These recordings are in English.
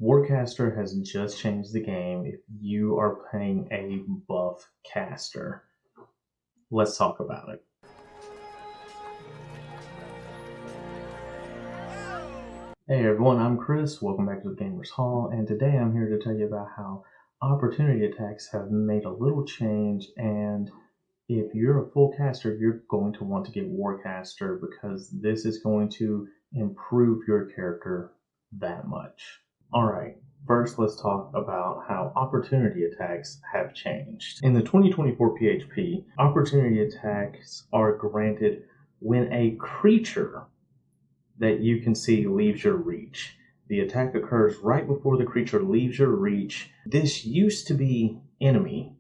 Warcaster has just changed the game if you are playing a buff caster. Let's talk about it. Hey everyone, I'm Chris. Welcome back to the Gamers Hall, and today I'm here to tell you about how opportunity attacks have made a little change, and if you're a full caster, you're going to want to get Warcaster because this is going to improve your character that much. Alright, first let's talk about how opportunity attacks have changed. In the 2024 PHP, opportunity attacks are granted when a creature that you can see leaves your reach. The attack occurs right before the creature leaves your reach. This used to be enemy,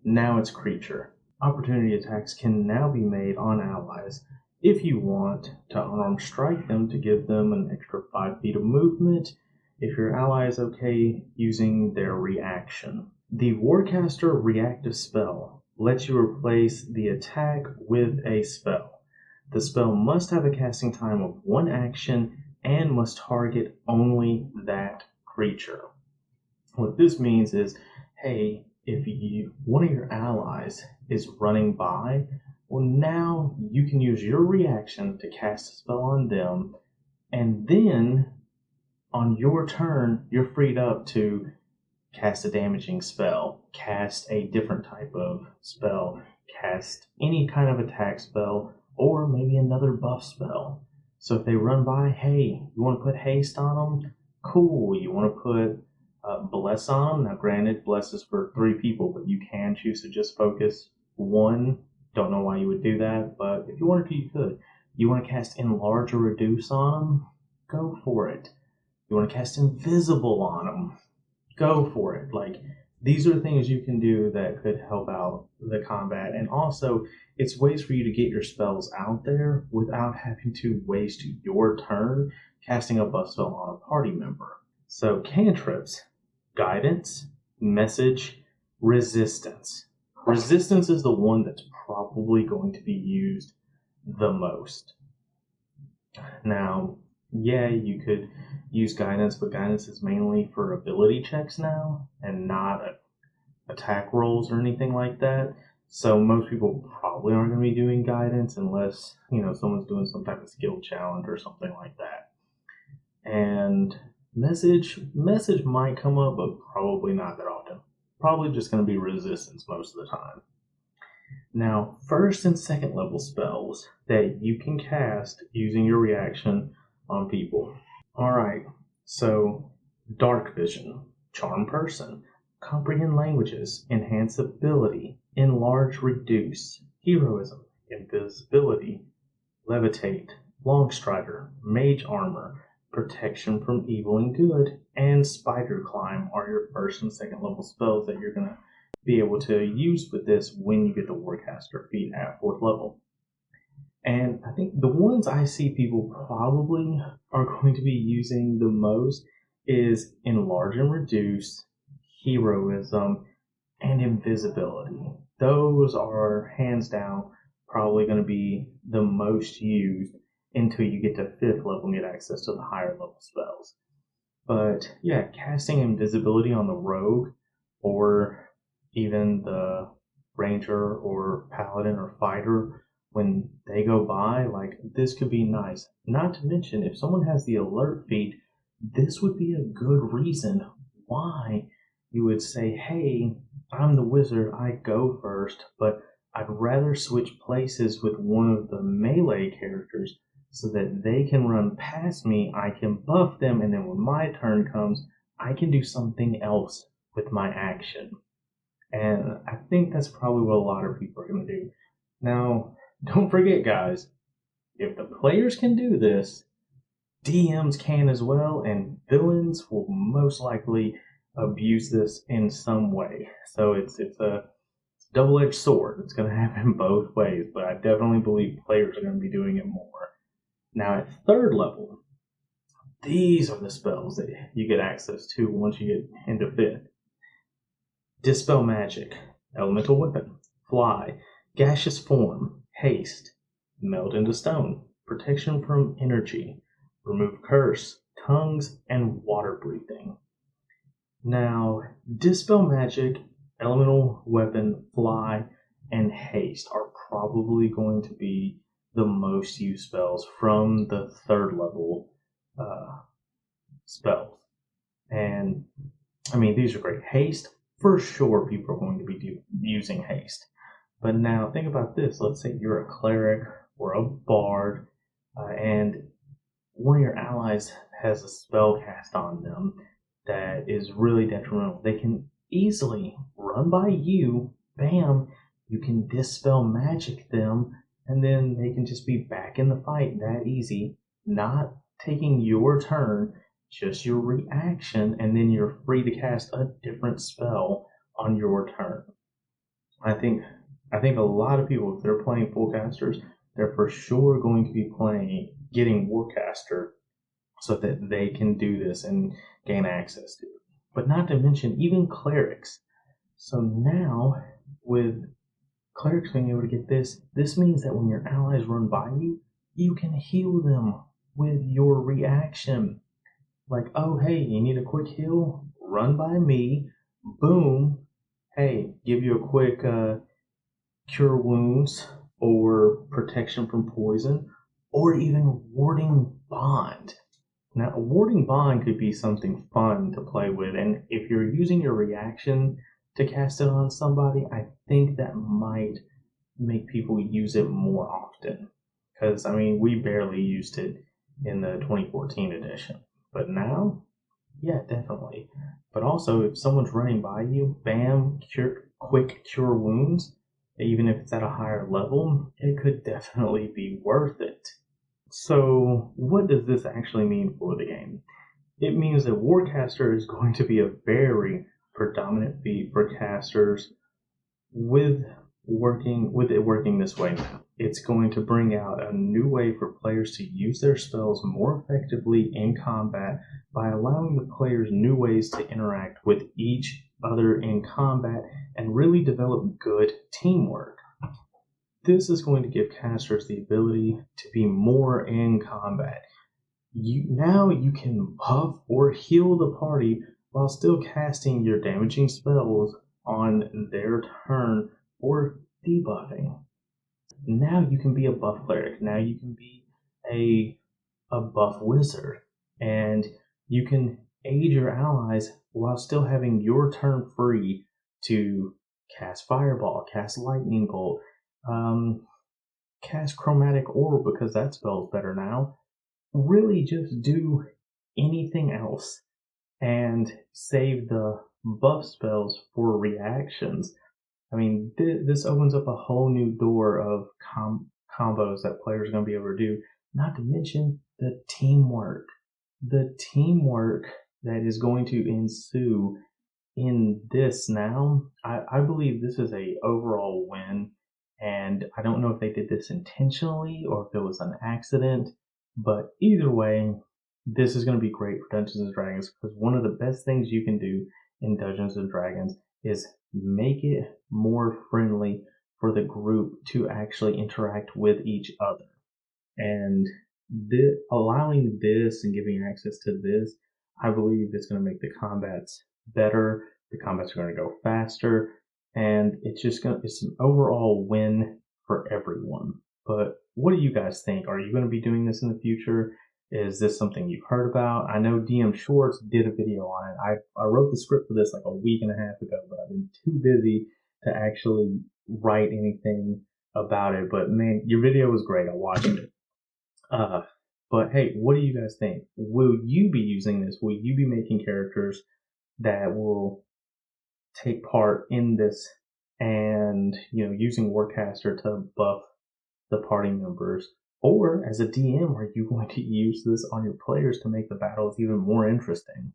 now it's creature. Opportunity attacks can now be made on allies if you want to unarmed strike them to give them an extra 5 feet of movement, if your ally is okay using their reaction. The Warcaster reactive spell lets you replace the attack with a spell. The spell must have a casting time of 1 action and must target only that creature. What this means is, hey, if one of your allies is running by, well, now you can use your reaction to cast a spell on them, and then on your turn, you're freed up to cast a damaging spell, cast a different type of spell, cast any kind of attack spell, or maybe another buff spell. So if they run by, hey, you want to put haste on them? Cool. You want to put bless on them? Now granted, bless is for 3 people, but you can choose to just focus 1. Don't know why you would do that, but if you wanted to, you could. You want to cast enlarge or reduce on them? Go for it. You want to cast invisible on them? Go for it. Like, these are things you can do that could help out the combat, and also it's ways for you to get your spells out there without having to waste your turn casting a buff spell on a party member. So cantrips: guidance, message, resistance. Resistance is the one that's probably going to be used the most. Now, yeah, you could use guidance, but guidance is mainly for ability checks now and not attack rolls or anything like that. So most people probably aren't going to be doing guidance unless, someone's doing some type of skill challenge or something like that. And message might come up, but probably not that often. Probably just going to be resistance most of the time. Now, first and second level spells that you can cast using your reaction on people. Alright, so dark vision, charm person, comprehend languages, enhance ability, enlarge reduce, heroism, invisibility, levitate, longstrider, mage armor, protection from evil and good, and spider climb are your first and second level spells that you're going to be able to use with this when you get the Warcaster feat at 4th level. And I think the ones I see people probably are going to be using the most is enlarge and reduce, heroism, and invisibility. Those are hands down probably going to be the most used until you get to 5th level and get access to the higher level spells. But yeah, casting invisibility on the rogue or even the ranger or paladin or fighter, when they go by, like, this could be nice. Not to mention, if someone has the alert feat, this would be a good reason why you would say, hey, I'm the wizard, I go first, but I'd rather switch places with one of the melee characters so that they can run past me, I can buff them, and then when my turn comes, I can do something else with my action. And I think that's probably what a lot of people are going to do. Now, don't forget, guys, if the players can do this, DMs can as well, and villains will most likely abuse this in some way. So it's a double-edged sword. It's going to happen both ways, but I definitely believe players are going to be doing it more. Now at 3rd level, these are the spells that you get access to once you get into 5th. Dispel magic, elemental weapon, fly, gaseous form, haste, melt into stone, protection from energy, remove curse, tongues, and water breathing. Now, Dispel Magic, Elemental Weapon, Fly, and Haste are probably going to be the most used spells from the 3rd level spells. And I mean, these are great. Haste, for sure, people are going to be using Haste. But now think about this. Let's say you're a cleric or a bard, and one of your allies has a spell cast on them that is really detrimental. They can easily run by you, bam, you can dispel magic them, and then they can just be back in the fight that easy, not taking your turn, just your reaction, and then you're free to cast a different spell on your turn. I think a lot of people, if they're playing full casters, they're for sure going to be getting Warcaster so that they can do this and gain access to it. But not to mention even clerics. So now, with clerics being able to get this means that when your allies run by you, you can heal them with your reaction. Like, oh, hey, you need a quick heal? Run by me. Boom. Hey, give you a quick cure wounds or protection from poison or even warding bond. Now, a warding bond could be something fun to play with, and if you're using your reaction to cast it on somebody, I think that might make people use it more often. Because, I mean, we barely used it in the 2014 edition. But now, yeah, definitely. But also, if someone's running by you, bam, quick cure wounds, even if it's at a higher level, it could definitely be worth it. So, what does this actually mean for the game? It means that Warcaster is going to be a very predominant feat for casters with it working this way now. It's going to bring out a new way for players to use their spells more effectively in combat by allowing the players new ways to interact with each other in combat and really develop good teamwork. This is going to give casters the ability to be more in combat. Now you can buff or heal the party while still casting your damaging spells on their turn or debuffing. Now you can be a buff cleric. Now you can be a buff wizard. And you can aid your allies while still having your turn free to cast Fireball, cast Lightning Bolt, cast Chromatic Orb because that spell's better now. Really just do anything else and save the buff spells for reactions. I mean, this opens up a whole new door of combos that players are going to be able to do, not to mention the teamwork. The teamwork that is going to ensue in this now, I believe this is a overall win, and I don't know if they did this intentionally or if it was an accident, but either way, this is going to be great for Dungeons and Dragons because one of the best things you can do in Dungeons and Dragons is make it more friendly for the group to actually interact with each other. And allowing this and giving access to this, I believe it's going to make the combats better. The combats are going to go faster, and it's an overall win for everyone. But what do you guys think? Are you going to be doing this in the future? Is this something you've heard about? I know DM Shorts did a video on it. I wrote the script for this like a week and a half ago, but I've been too busy to actually write anything about it. But man, your video was great. I watched it. But hey, what do you guys think? Will you be using this? Will you be making characters that will take part in this and, using Warcaster to buff the party members? Or as a DM, are you going to use this on your players to make the battles even more interesting?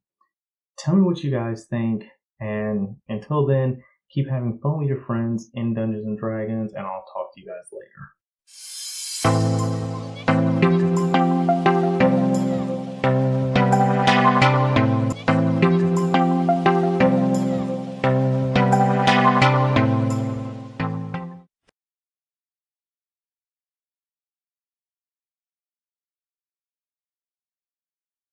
Tell me what you guys think, and until then, keep having fun with your friends in Dungeons & Dragons, and I'll talk to you guys later.